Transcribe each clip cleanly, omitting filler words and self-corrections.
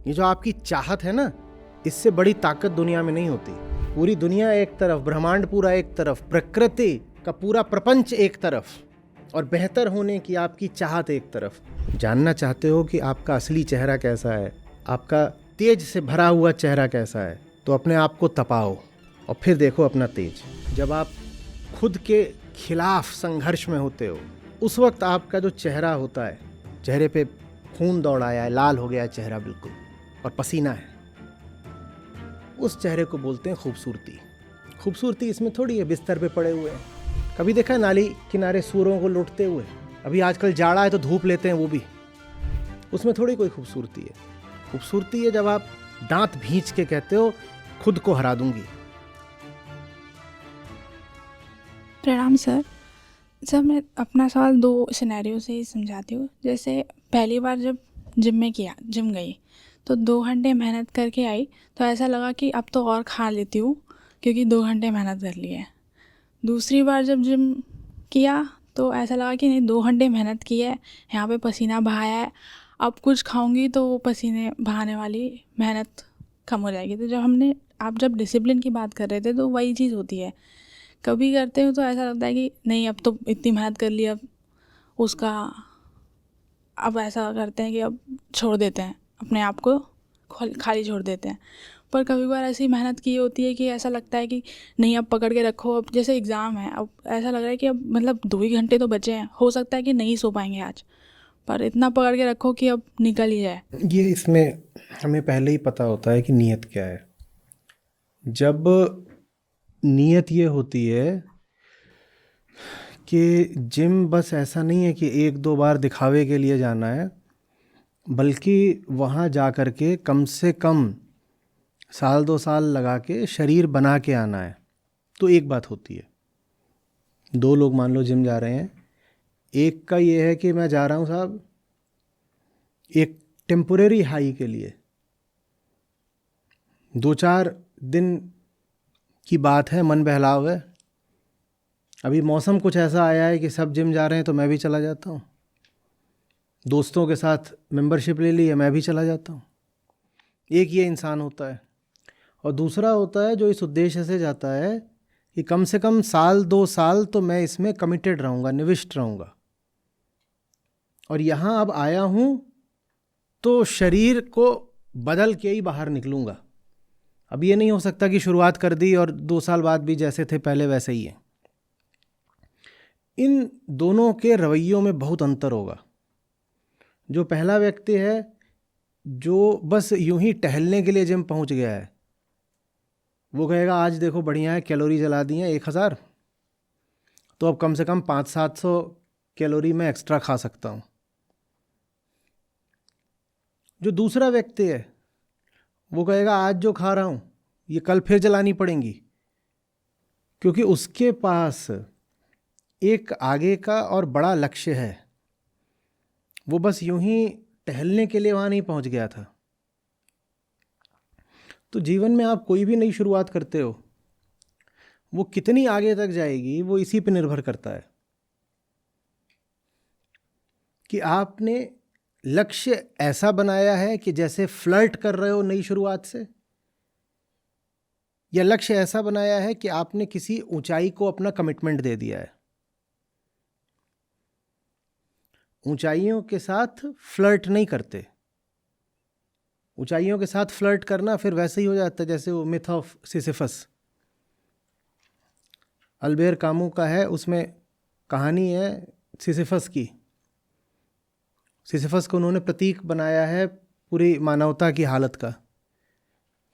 ये जो आपकी चाहत है ना, इससे बड़ी ताकत दुनिया में नहीं होती। पूरी दुनिया एक तरफ, ब्रह्मांड पूरा एक तरफ, प्रकृति का पूरा प्रपंच एक तरफ, और बेहतर होने की आपकी चाहत एक तरफ। जानना चाहते हो कि आपका असली चेहरा कैसा है, आपका तेज से भरा हुआ चेहरा कैसा है, तो अपने आप को तपाओ और फिर देखो अपना तेज। जब आप खुद के खिलाफ संघर्ष में होते हो, उस वक्त आपका जो चेहरा होता है, चेहरे पे खून दौड़ाया है, लाल हो गया है चेहरा बिल्कुल, और पसीना है, उस चेहरे को बोलते हैं खूबसूरती। खूबसूरती इसमें थोड़ी है बिस्तर पे पड़े हुए हैं। कभी देखा है नाली किनारे सूअरों को लुटते हुए? अभी आजकल जाड़ा है तो धूप लेते हैं वो भी, उसमें थोड़ी कोई खूबसूरती है। खूबसूरती है जब आप दांत भींच के कहते हो खुद को हरा दूंगी। प्रणाम सर। सर मैं अपना सवाल 2 सिनेरियो से ही समझाती हूँ। जैसे पहली बार जब जिम गई तो 2 घंटे मेहनत करके आई, तो ऐसा लगा कि अब तो और खा लेती हूँ क्योंकि 2 घंटे मेहनत कर ली है। दूसरी बार जब जिम किया तो ऐसा लगा कि नहीं, 2 घंटे मेहनत की है, यहाँ पे पसीना बहाया है, अब कुछ खाऊंगी तो वो पसीने बहाने वाली मेहनत कम हो जाएगी। तो आप जब डिसिप्लिन की बात कर रहे थे तो वही चीज़ होती है। कभी करते हो तो ऐसा लगता है कि नहीं, अब तो इतनी मेहनत कर ली, अब ऐसा करते हैं कि अब छोड़ देते हैं, अपने आप को खाली छोड़ देते हैं। पर कभी बार ऐसी मेहनत की होती है कि ऐसा लगता है कि नहीं, अब पकड़ के रखो। अब जैसे एग्ज़ाम है, अब ऐसा लग रहा है कि अब मतलब 2 ही घंटे तो बचे हैं, हो सकता है कि नहीं सो पाएंगे आज, पर इतना पकड़ के रखो कि अब निकल ही जाए। ये इसमें हमें पहले ही पता होता है कि नीयत क्या है। जब नीयत ये होती है कि जिम बस ऐसा नहीं है कि 1-2 बार दिखावे के लिए जाना है, बल्कि वहाँ जा कर के कम से कम 1-2 साल लगा के शरीर बना के आना है। तो एक बात होती है, 2 लोग मान लो जिम जा रहे हैं, एक का ये है कि मैं जा रहा हूँ साहब एक टेम्पोरेरी हाई के लिए, 2-4 दिन की बात है, मन बहलाव है, अभी मौसम कुछ ऐसा आया है कि सब जिम जा रहे हैं तो मैं भी चला जाता हूँ, दोस्तों के साथ मेंबरशिप ले ली है, मैं भी चला जाता हूँ। एक ये इंसान होता है। और दूसरा होता है जो इस उद्देश्य से जाता है कि कम से कम 1-2 साल तो मैं इसमें कमिटेड रहूँगा, निविष्ट रहूँगा, और यहाँ अब आया हूँ तो शरीर को बदल के ही बाहर निकलूँगा। अब ये नहीं हो सकता कि शुरुआत कर दी और 2 साल बाद भी जैसे थे पहले वैसे ही है। इन दोनों के रवैयों में बहुत अंतर होगा। जो पहला व्यक्ति है जो बस यूं ही टहलने के लिए जिम पहुंच गया है, वो कहेगा आज देखो बढ़िया है, कैलोरी जला दी हैं 1000, तो अब कम से कम 500-700 कैलोरी में एक्स्ट्रा खा सकता हूँ। जो दूसरा व्यक्ति है वो कहेगा आज जो खा रहा हूँ ये कल फिर जलानी पड़ेंगी, क्योंकि उसके पास एक आगे का और बड़ा लक्ष्य है। वो बस यूं ही टहलने के लिए वहाँ नहीं पहुँच गया था। तो जीवन में आप कोई भी नई शुरुआत करते हो, वो कितनी आगे तक जाएगी वो इसी पे निर्भर करता है कि आपने लक्ष्य ऐसा बनाया है कि जैसे फ्लर्ट कर रहे हो नई शुरुआत से, या लक्ष्य ऐसा बनाया है कि आपने किसी ऊंचाई को अपना कमिटमेंट दे दिया है। ऊंचाइयों के साथ फ्लर्ट नहीं करते। ऊंचाइयों के साथ फ्लर्ट करना फिर वैसे ही हो जाता है जैसे वो myth of Sisyphus, Albert Camus का है, उसमें कहानी है सिसिफस की। सिसिफस को उन्होंने प्रतीक बनाया है पूरी मानवता की हालत का,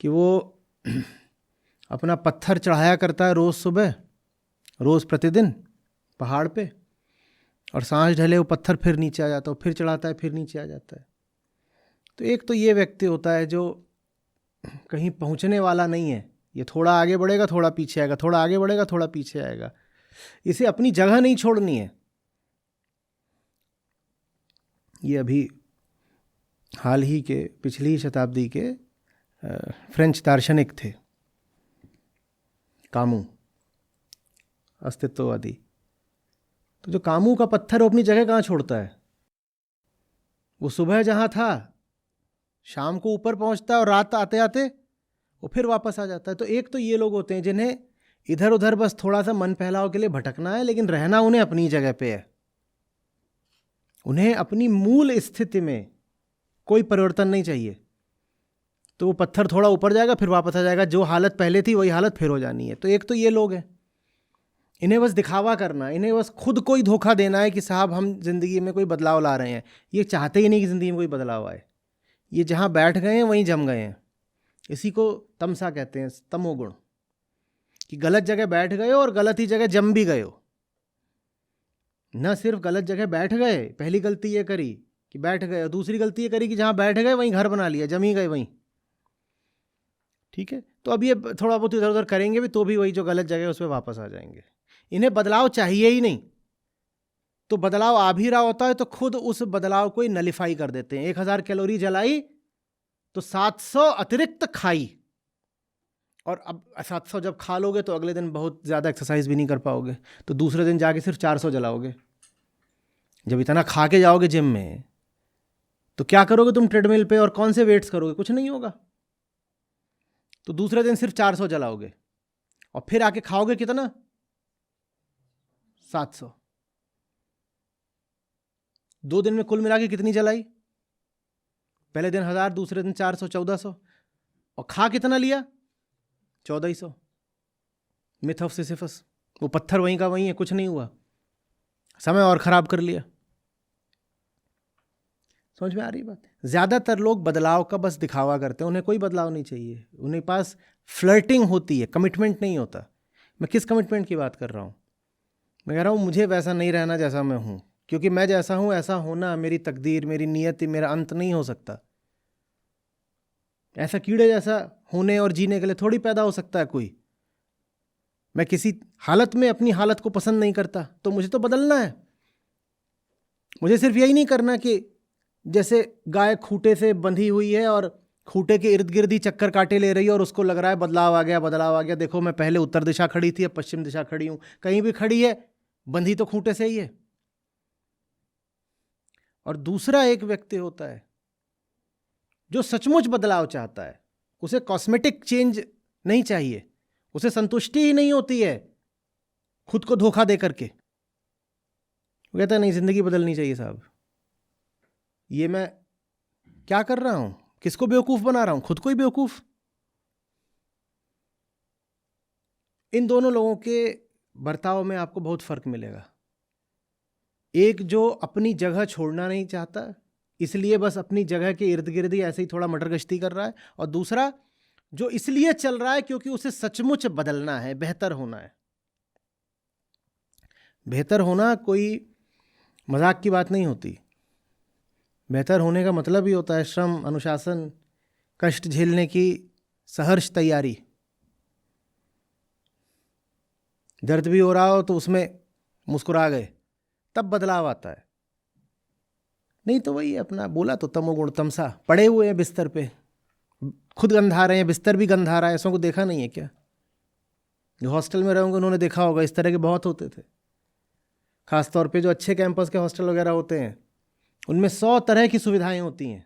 कि वो अपना पत्थर चढ़ाया करता है रोज़ सुबह, रोज़ प्रतिदिन पहाड़ पे, और सांझ ढले वो पत्थर फिर नीचे आ जाता है, फिर चढ़ाता है, फिर नीचे आ जाता है। तो एक तो ये व्यक्ति होता है जो कहीं पहुंचने वाला नहीं है, ये थोड़ा आगे बढ़ेगा थोड़ा पीछे आएगा, थोड़ा आगे बढ़ेगा थोड़ा पीछे आएगा, इसे अपनी जगह नहीं छोड़नी है। ये अभी हाल ही के पिछली शताब्दी के फ्रेंच दार्शनिक थे, कामू, अस्तित्ववादी। तो जो कामू का पत्थर वो अपनी जगह कहाँ छोड़ता है? वो सुबह जहाँ था शाम को ऊपर पहुंचता है और रात आते आते वो फिर वापस आ जाता है। तो एक तो ये लोग होते हैं जिन्हें इधर उधर बस थोड़ा सा मन बहलाव के लिए भटकना है, लेकिन रहना उन्हें अपनी जगह पे है। उन्हें अपनी मूल स्थिति में कोई परिवर्तन नहीं चाहिए। तो वो पत्थर थोड़ा ऊपर जाएगा फिर वापस आ जाएगा, जो हालत पहले थी वही हालत फिर हो जानी है। तो एक तो ये लोग हैं, इन्हें बस दिखावा करना, इन्हें बस खुद को ही धोखा देना है कि साहब हम जिंदगी में कोई बदलाव ला रहे हैं। ये चाहते ही नहीं कि जिंदगी में कोई बदलाव आए। ये जहाँ बैठ गए हैं वहीं जम गए हैं। इसी को तमसा कहते हैं, तमोगुण, कि गलत जगह बैठ गए हो और गलत ही जगह जम भी गए हो। न सिर्फ गलत जगह बैठ गए, पहली गलती ये करी कि बैठ गए, और दूसरी गलती ये करी कि जहाँ बैठ गए वहीं घर बना लिया, जम ही गए वहीं। ठीक है, तो अब ये थोड़ा बहुत इधर उधर करेंगे भी तो भी वही जो गलत जगह है उस पर वापस आ जाएंगे। इन्हें बदलाव चाहिए ही नहीं। तो बदलाव आ भी रहा होता है तो खुद उस बदलाव को ही नलिफाई कर देते हैं। 1000 कैलोरी जलाई तो 700 अतिरिक्त खाई, और अब 700 जब खा लोगे तो अगले दिन बहुत ज़्यादा एक्सरसाइज भी नहीं कर पाओगे, तो दूसरे दिन जाके सिर्फ 400 जलाओगे। जब इतना खा के जाओगे जिम में तो क्या करोगे तुम ट्रेडमिल पे, और कौन से वेट्स करोगे? कुछ नहीं होगा। तो दूसरे दिन सिर्फ 400 जलाओगे और फिर आके खाओगे कितना? 700। 2 दिन में कुल मिला के कितनी जलाई? पहले दिन 1000, दूसरे दिन 400, 1400। और खा कितना लिया? 1400। मिथ ऑफ सिसिफस, वो पत्थर वहीं का वहीं है, कुछ नहीं हुआ, समय और खराब कर लिया। समझ में आ रही बात? ज्यादातर लोग बदलाव का बस दिखावा करते हैं, उन्हें कोई बदलाव नहीं चाहिए। उन्हें पास फ्लर्टिंग होती है, कमिटमेंट नहीं होता। मैं किस कमिटमेंट की बात कर रहा हूँ? मैं कह रहा हूँ मुझे वैसा नहीं रहना जैसा मैं हूँ, क्योंकि मैं जैसा हूँ ऐसा होना मेरी तकदीर, मेरी नियति, मेरा अंत नहीं हो सकता। ऐसा कीड़े जैसा होने और जीने के लिए थोड़ी पैदा हो सकता है कोई। मैं किसी हालत में अपनी हालत को पसंद नहीं करता तो मुझे तो बदलना है। मुझे सिर्फ यही नहीं करना कि जैसे गाय खूंटे से बंधी हुई है और खूंटे के इर्द गिर्द ही चक्कर काटे ले रही है और उसको लग रहा है बदलाव आ गया, बदलाव आ गया, देखो मैं पहले उत्तर दिशा खड़ी थी अब पश्चिम दिशा खड़ी हूं। कहीं भी खड़ी है, बंधी तो खूंटे से ही है। और दूसरा एक व्यक्ति होता है जो सचमुच बदलाव चाहता है। उसे कॉस्मेटिक चेंज नहीं चाहिए, उसे संतुष्टि ही नहीं होती है खुद को धोखा दे करके। वो कहता है नहीं, जिंदगी बदलनी चाहिए साहब। ये मैं क्या कर रहा हूं? किसको बेवकूफ बना रहा हूं? खुद को ही बेवकूफ। इन दोनों लोगों के बर्ताव में आपको बहुत फर्क मिलेगा। एक जो अपनी जगह छोड़ना नहीं चाहता, इसलिए बस अपनी जगह के इर्द गिर्द ही ऐसे ही थोड़ा मटर गश्ती कर रहा है, और दूसरा जो इसलिए चल रहा है क्योंकि उसे सचमुच बदलना है, बेहतर होना है। बेहतर होना कोई मजाक की बात नहीं होती। बेहतर होने का मतलब ही होता है श्रम, अनुशासन, कष्ट झेलने की सहर्ष तैयारी। दर्द भी हो रहा हो तो उसमें मुस्कुरा गए, तब बदलाव आता है। नहीं तो वही अपना बोला तो तमोगुण, तमसा, पड़े हुए हैं बिस्तर पे, खुद गंधा रहे हैं, बिस्तर भी गंधा रहा है। ऐसों को देखा नहीं है क्या? जो हॉस्टल में रहोगे उन्होंने देखा होगा, इस तरह के बहुत होते थे। खासतौर पे जो अच्छे कैंपस के हॉस्टल वगैरह होते हैं उनमें 100 तरह की सुविधाएं होती हैं।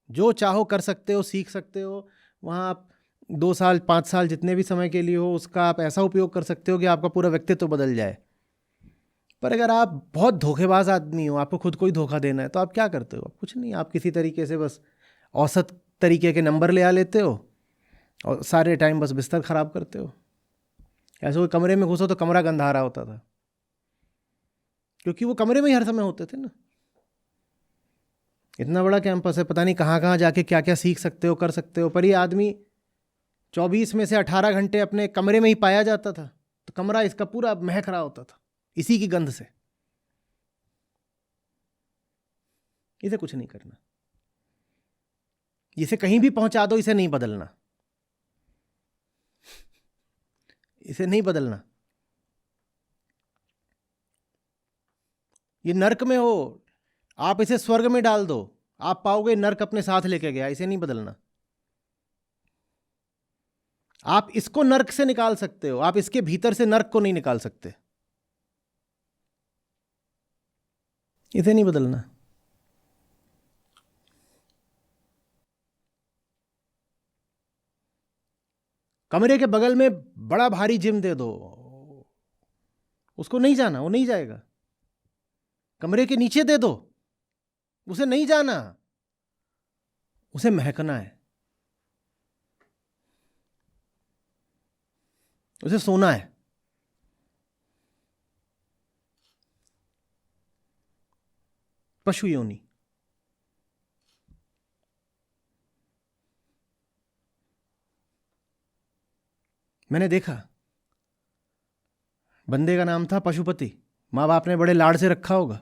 जो चाहो कर सकते हो, सीख सकते हो। वहाँ आप 2 साल 5 साल जितने भी समय के लिए हो उसका आप ऐसा उपयोग कर सकते हो कि आपका पूरा व्यक्तित्व बदल जाए। पर अगर आप बहुत धोखेबाज आदमी हो, आपको खुद को ही धोखा देना है, तो आप क्या करते हो? कुछ नहीं, आप किसी तरीके से बस औसत तरीके के नंबर ले आ लेते हो और सारे टाइम बस बिस्तर खराब करते हो। ऐसे कोई कमरे में घुसो तो कमरा गंधा रहा होता था, क्योंकि वो कमरे में ही हर समय होते थे ना। इतना बड़ा कैंपस है, पता नहीं कहाँ कहाँ जाके क्या क्या सीख सकते हो, कर सकते हो। पर ये आदमी 24 में से 18 घंटे अपने कमरे में ही पाया जाता था, तो कमरा इसका पूरा महक रहा होता था इसी की गंध से। इसे कुछ नहीं करना, इसे कहीं भी पहुंचा दो, इसे नहीं बदलना, इसे नहीं बदलना। ये नर्क में हो, आप इसे स्वर्ग में डाल दो, आप पाओगे नर्क अपने साथ लेके गया। इसे नहीं बदलना। आप इसको नर्क से निकाल सकते हो, आप इसके भीतर से नर्क को नहीं निकाल सकते। इसे नहीं बदलना। कमरे के बगल में बड़ा भारी जिम दे दो, उसको नहीं जाना, वो नहीं जाएगा। कमरे के नीचे दे दो, उसे नहीं जाना, उसे महकना है, उसे सोना है। पशु योनि। मैंने देखा, बंदे का नाम था पशुपति, माँ बाप ने बड़े लाड से रखा होगा।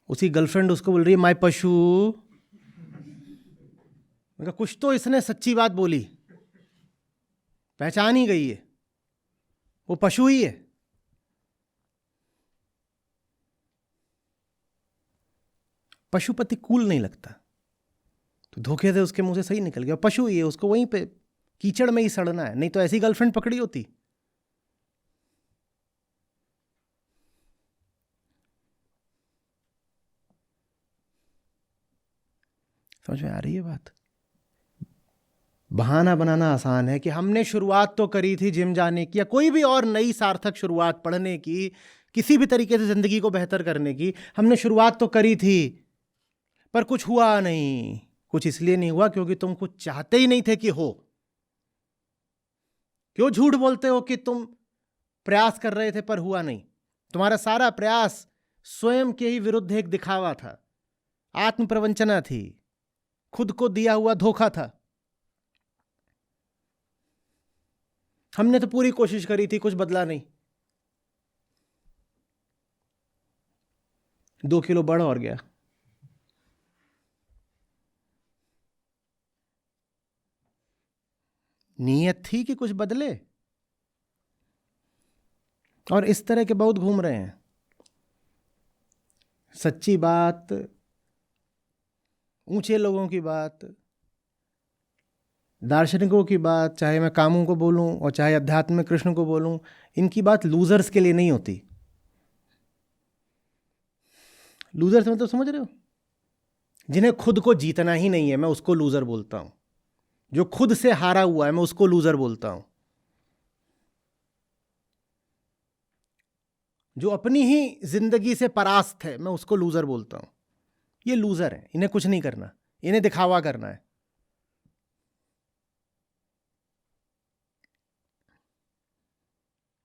उसकी गर्लफ्रेंड उसको बोल रही है माय पशु। मैंने कहा कुछ तो इसने सच्ची बात बोली, पहचान ही गई है, वो पशु ही है। पशुपति कूल नहीं लगता, तो धोखे से उसके मुंह से सही निकल गया, पशु ही है, उसको वहीं पे कीचड़ में ही सड़ना है, नहीं तो ऐसी गर्लफ्रेंड पकड़ी होती। समझ में आ रही है बात? बहाना बनाना आसान है कि हमने शुरुआत तो करी थी जिम जाने की या कोई भी और नई सार्थक शुरुआत, पढ़ने की, किसी भी तरीके से जिंदगी को बेहतर करने की हमने शुरुआत तो करी थी, पर कुछ हुआ नहीं। कुछ इसलिए नहीं हुआ क्योंकि तुम कुछ चाहते ही नहीं थे कि हो। क्यों झूठ बोलते हो कि तुम प्रयास कर रहे थे पर हुआ नहीं? तुम्हारा सारा प्रयास स्वयं के ही विरुद्ध एक दिखावा था, आत्म प्रवंचना थी, खुद को दिया हुआ धोखा था। हमने तो पूरी कोशिश करी थी, कुछ बदला नहीं। 2 किलो बढ़ और गया। नीयत थी कि कुछ बदले, और इस तरह के बहुत घूम रहे हैं। सच्ची बात, ऊंचे लोगों की बात, दार्शनिकों की बात, चाहे मैं कामों को बोलूं और चाहे अध्यात्म में कृष्ण को बोलूं, इनकी बात लूजर्स के लिए नहीं होती। लूजर्स मतलब समझ रहे हो? जिन्हें खुद को जीतना ही नहीं है, मैं उसको लूजर बोलता हूं। जो खुद से हारा हुआ है, मैं उसको लूजर बोलता हूं। जो अपनी ही जिंदगी से परास्त है, मैं उसको लूजर बोलता हूं। ये लूजर है, इन्हें कुछ नहीं करना, इन्हें दिखावा करना है।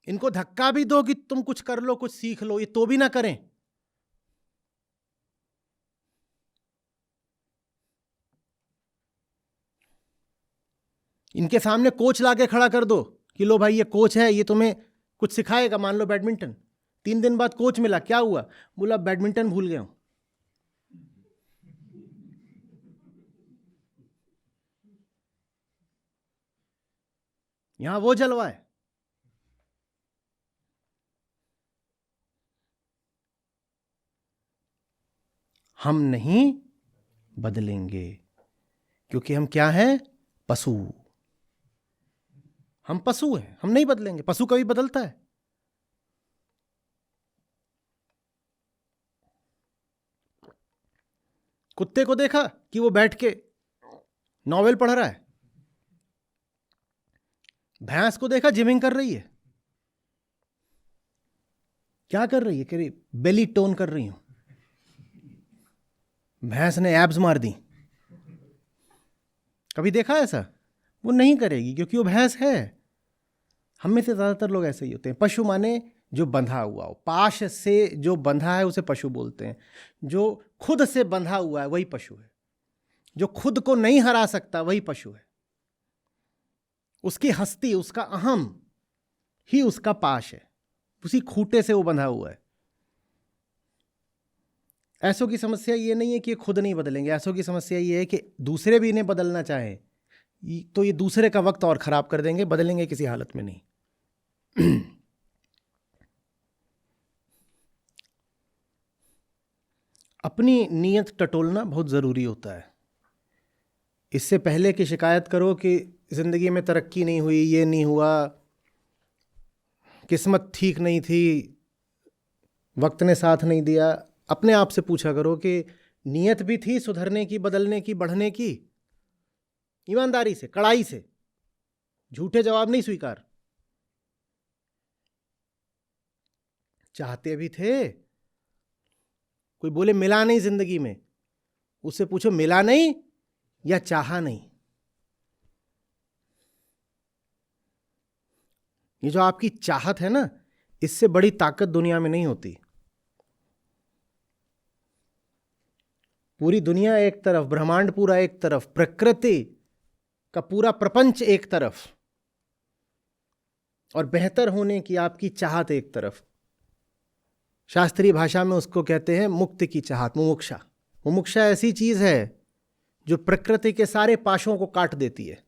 इनको धक्का भी दो कि तुम कुछ कर लो, कुछ सीख लो, ये तो भी ना करें। इनके सामने कोच लाके खड़ा कर दो कि लो भाई ये कोच है, ये तुम्हें कुछ सिखाएगा। मान लो बैडमिंटन, 3 दिन बाद कोच मिला, क्या हुआ? बोला बैडमिंटन भूल गया हूं। यहां वो जलवा है। हम नहीं बदलेंगे क्योंकि हम क्या हैं? पशु। हम पशु हैं, हम नहीं बदलेंगे। पशु कभी बदलता है? कुत्ते को देखा कि वो बैठ के नॉवेल पढ़ रहा है? भैंस को देखा जिमिंग कर रही है? क्या कर रही है? कह रही बेली टोन कर रही हूं। भैंस ने एब्स मार दी। कभी देखा ऐसा? वो नहीं करेगी क्योंकि वो भैंस है। हम में से ज्यादातर लोग ऐसे ही होते हैं। पशु माने जो बंधा हुआ हो, पाश से जो बंधा है उसे पशु बोलते हैं। जो खुद से बंधा हुआ है वही पशु है। जो खुद को नहीं हरा सकता वही पशु है। उसकी हस्ती, उसका अहम ही उसका पाश है, उसी खूंटे से वो बंधा हुआ है। ऐसों की समस्या ये नहीं है कि ये खुद नहीं बदलेंगे, ऐसों की समस्या ये है कि दूसरे भी इन्हें बदलना चाहें तो ये दूसरे का वक्त और खराब कर देंगे, बदलेंगे किसी हालत में नहीं। अपनी नीयत टटोलना बहुत ज़रूरी होता है। इससे पहले कि शिकायत करो कि ज़िंदगी में तरक्की नहीं हुई, ये नहीं हुआ, किस्मत ठीक नहीं थी, वक्त ने साथ नहीं दिया, अपने आप से पूछा करो कि नीयत भी थी सुधरने की, बदलने की, बढ़ने की, ईमानदारी से, कड़ाई से। झूठे जवाब नहीं स्वीकार। चाहते भी थे, कोई बोले मिला नहीं जिंदगी में, उससे पूछो मिला नहीं या चाहा नहीं। ये जो आपकी चाहत है ना, इससे बड़ी ताकत दुनिया में नहीं होती। पूरी दुनिया एक तरफ, ब्रह्मांड पूरा एक तरफ, प्रकृति का पूरा प्रपंच एक तरफ, और बेहतर होने की आपकी चाहत एक तरफ। शास्त्रीय भाषा में उसको कहते हैं मुक्ति की चाहत, मुमुक्षा। मुमुक्षा ऐसी चीज है जो प्रकृति के सारे पाशों को काट देती है।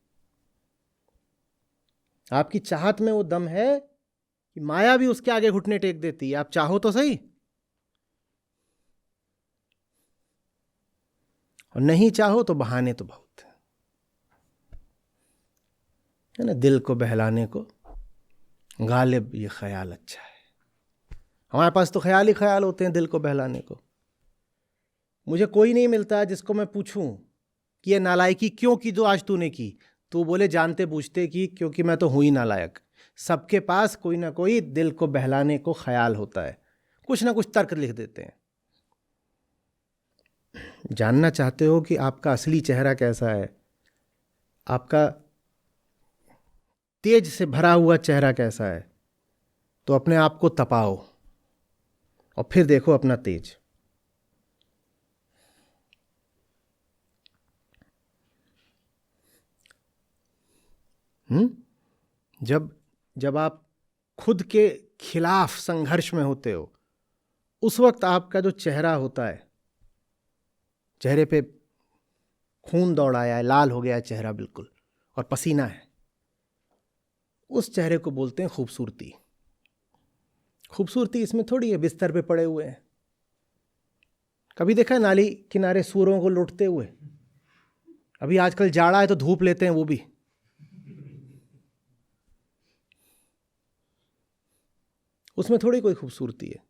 आपकी चाहत में वो दम है कि माया भी उसके आगे घुटने टेक देती है। आप चाहो तो सही, और नहीं चाहो तो बहाने तो बहुत है ना। दिल को बहलाने को गालिब ये ख्याल अच्छा है। हमारे पास तो ख्याल ही ख्याल होते हैं दिल को बहलाने को। मुझे कोई नहीं मिलता जिसको मैं पूछूं कि ये नालायकी क्यों की जो आज तूने की, तो बोले जानते बूझते की, क्योंकि मैं तो हूं ही नालायक। सबके पास कोई ना कोई दिल को बहलाने को ख्याल होता है, कुछ ना कुछ तर्क लिख देते हैं। जानना चाहते हो कि आपका असली चेहरा कैसा है, आपका तेज से भरा हुआ चेहरा कैसा है, तो अपने आप को तपाओ और फिर देखो अपना तेज। जब आप खुद के खिलाफ संघर्ष में होते हो, उस वक्त आपका जो चेहरा होता है, चेहरे पे खून दौड़ाया है, लाल हो गया है चेहरा बिल्कुल, और पसीना है, उस चेहरे को बोलते हैं खूबसूरती। खूबसूरती इसमें थोड़ी है बिस्तर पे पड़े हुए हैं। कभी देखा है नाली किनारे सूअरों को लुटते हुए? अभी आजकल जाड़ा है तो धूप लेते हैं वो भी। उसमें थोड़ी कोई खूबसूरती है।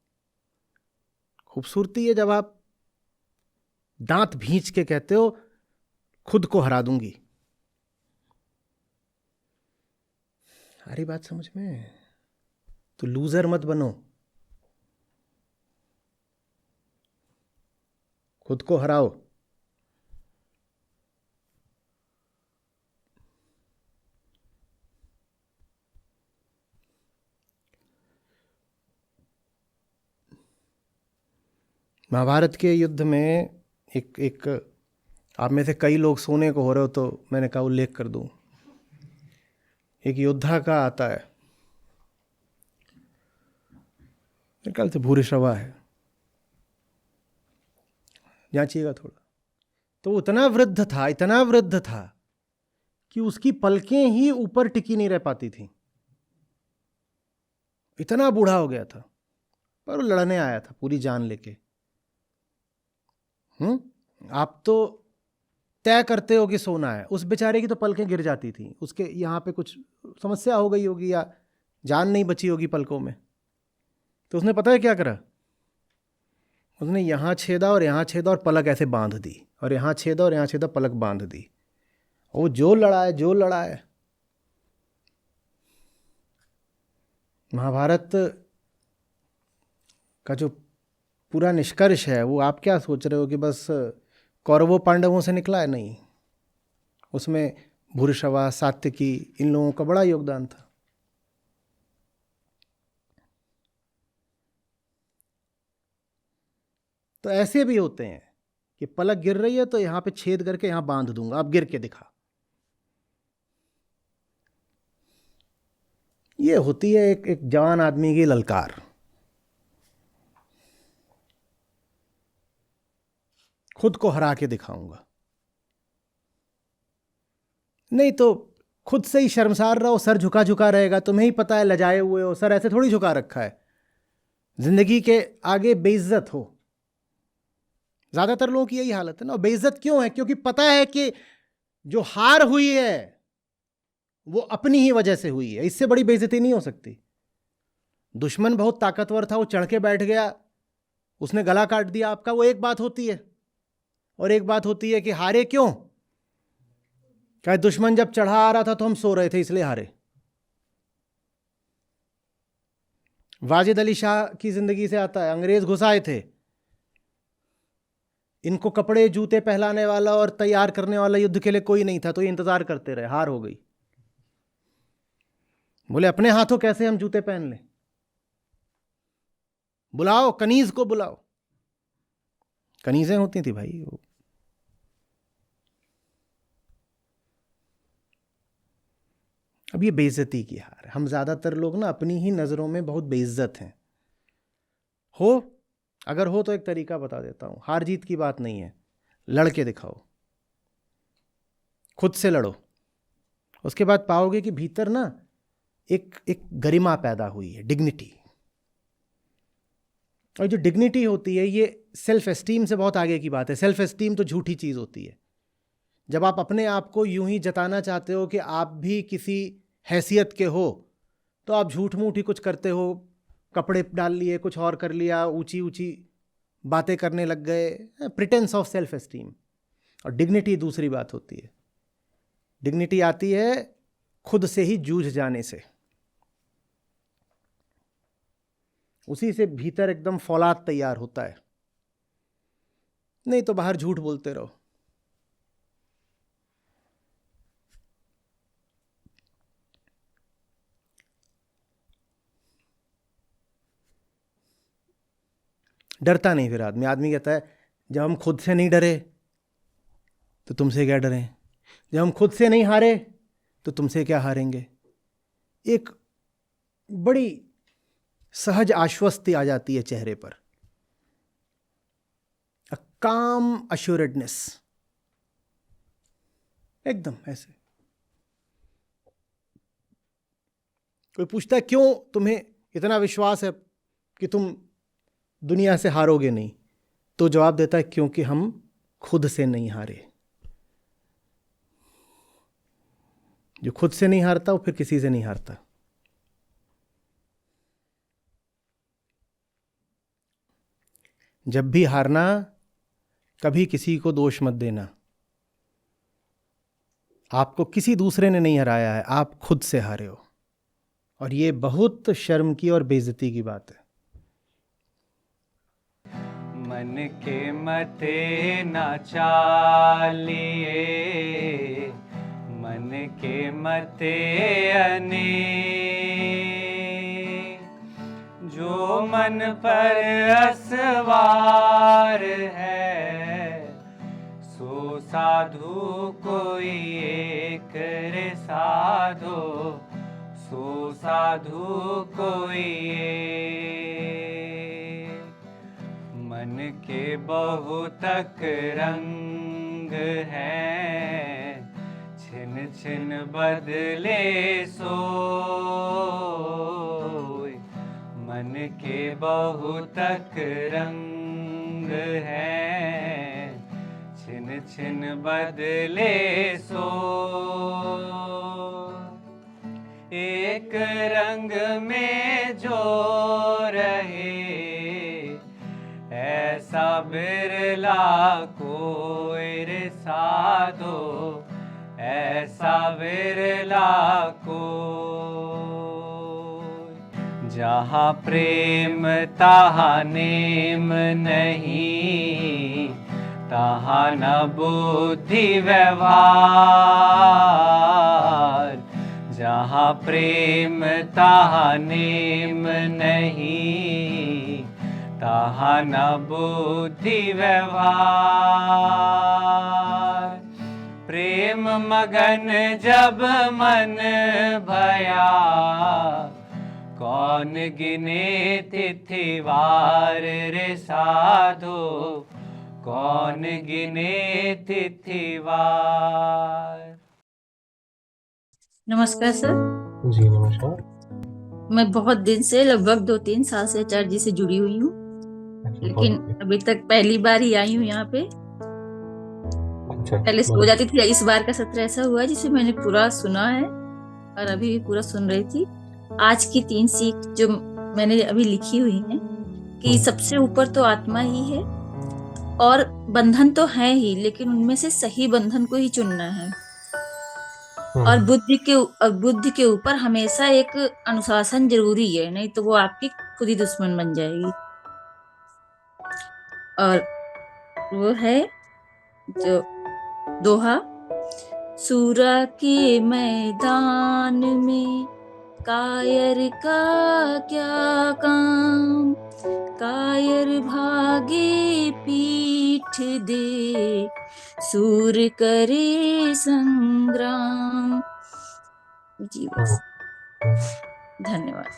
खूबसूरती है जब आप दांत भींच के कहते हो खुद को हरा दूंगी। अरे बात समझ में? तो लूजर मत बनो, खुद को हराओ। महाभारत के युद्ध में एक आप में से कई लोग सोने को हो रहे हो तो मैंने कहा उल्लेख कर दूं। एक योद्धा का आता है, मेरे ख्याल से भूरिश्रवा है, जांचिएगा थोड़ा। तो वो इतना वृद्ध था कि उसकी पलकें ही ऊपर टिकी नहीं रह पाती थी, इतना बूढ़ा हो गया था। पर वो लड़ने आया था पूरी जान लेके। आप तो तय करते हो कि सोना है, उस बेचारे की तो पलकें गिर जाती थी, उसके यहाँ पे कुछ समस्या हो गई होगी या जान नहीं बची होगी पलकों में। तो उसने पता है क्या करा? उसने यहाँ छेदा और यहाँ छेदा और पलक ऐसे बांध दी, और यहाँ छेदा और यहाँ छेदा, पलक बांध दी। वो जो लड़ा है। महाभारत का जो पूरा निष्कर्ष है वो आप क्या सोच रहे हो कि बस कौरवों पांडवों से निकला है? नहीं, उसमें भूरिश्रवा, सात्यकी, इन लोगों का बड़ा योगदान था। तो ऐसे भी होते हैं कि पलक गिर रही है तो यहां पे छेद करके यहां बांध दूंगा, अब गिर के दिखा। ये होती है एक जवान आदमी की ललकार। खुद को हरा के दिखाऊंगा। नहीं तो खुद से ही शर्मसार रहो, सर झुका झुका रहेगा, तुम्हें ही पता है लजाए हुए हो, सर ऐसे थोड़ी झुका रखा है। जिंदगी के आगे बेइज्जत हो। ज्यादातर लोगों की यही हालत है ना। बेइज्जत क्यों है? क्योंकि पता है कि जो हार हुई है वो अपनी ही वजह से हुई है, इससे बड़ी बेइज्जती नहीं हो सकती। दुश्मन बहुत ताकतवर था, वो चढ़ के बैठ गया, उसने गला काट दिया आपका, वो एक बात होती है। और एक बात होती है कि हारे क्यों? क्या दुश्मन जब चढ़ा आ रहा था तो हम सो रहे थे इसलिए हारे। वाजिद अली शाह की जिंदगी से आता है, अंग्रेज घुस आए थे, इनको कपड़े जूते पहनाने वाला और तैयार करने वाला युद्ध के लिए कोई नहीं था, तो ये इंतजार करते रहे, हार हो गई। बोले अपने हाथों कैसे हम जूते पहन लें, बुलाओ कनीज को बुलाओ। कनीजें होती थी भाई वो। अब ये बेइज्जती की हार है। हम ज्यादातर लोग ना अपनी ही नजरों में बहुत बेइज्जत हैं। अगर हो तो एक तरीका बता देता हूं, हार जीत की बात नहीं है, लड़के दिखाओ, खुद से लड़ो, उसके बाद पाओगे कि भीतर ना एक गरिमा पैदा हुई है, डिग्निटी। और जो डिग्निटी होती है ये सेल्फ एस्टीम से बहुत आगे की बात है। सेल्फ एस्टीम तो झूठी चीज़ होती है। जब आप अपने आप को यूं ही जताना चाहते हो कि आप भी किसी हैसियत के हो, तो आप झूठ मूठ ही कुछ करते हो, कपड़े डाल लिए, कुछ और कर लिया, ऊंची ऊंची बातें करने लग गए, प्रिटेंस ऑफ सेल्फ एस्टीम। और डिग्निटी दूसरी बात होती है। डिग्निटी आती है खुद से ही जूझ जाने से, उसी से भीतर एकदम फौलाद तैयार होता है। नहीं तो बाहर झूठ बोलते रहो। डरता नहीं फिर आदमी कहता है जब हम खुद से नहीं डरे तो तुमसे क्या डरें, जब हम खुद से नहीं हारे तो तुमसे क्या हारेंगे। एक बड़ी सहज आश्वस्ति आ जाती है चेहरे पर, अ काम अश्योर्डनेस, एकदम ऐसे। कोई पूछता है क्यों तुम्हें इतना विश्वास है कि तुम दुनिया से हारोगे नहीं, तो जवाब देता है क्योंकि हम खुद से नहीं हारे। जो खुद से नहीं हारता वो फिर किसी से नहीं हारता। जब भी हारना, कभी किसी को दोष मत देना। आपको किसी दूसरे ने नहीं हराया है, आप खुद से हारे हो। और ये बहुत शर्म की और बेइज्जती की बात है। मन के मते ना चालिए, मन के मते अने, जो मन पर असवार है, सो साधु कोई एक रे साधो, सो साधु कोई एक। मन के बहुतक रंग हैं, छिन छिन बदले सोय। मन के बहुतक रंग हैं, छिन छिन बदले सोय। एक रंग में जो रहे, ऐसा बिरला कोई रे साधो, ऐसा बिरला कोई। जहाँ प्रेम तहाँ नेम नहीं, तहाँ न बुद्धि व्यवहार। जहाँ प्रेम तहाँ नेम नहीं, तहाँ न बुद्धि व्यवहार। प्रेम मगन जब मन भया, कौन गिने तिथिवार रे साधो, कौन गिने तिथिवार। नमस्कार सर। जी नमस्कार। मैं बहुत दिन से, लगभग 2-3 साल से आचार्य जी से जुड़ी हुई हूँ, लेकिन अभी तक पहली बार ही आई हूँ यहाँ पे। पहले सो जाती थी। इस बार का सत्र ऐसा हुआ जिसे मैंने पूरा सुना है और अभी भी पूरा सुन रही थी। आज की 3 सीख जो मैंने अभी लिखी हुई है कि सबसे ऊपर तो आत्मा ही है और बंधन तो है ही, लेकिन उनमें से सही बंधन को ही चुनना है। और बुद्धि के ऊपर हमेशा एक अनुशासन जरूरी है, नहीं तो वो आपकी खुद ही दुश्मन बन जाएगी। और वो है जो दोहा, सूरा के मैदान में कायर का क्या काम, कायर भागे पीठ दे, सूर करे संग्राम। जी बस, धन्यवाद।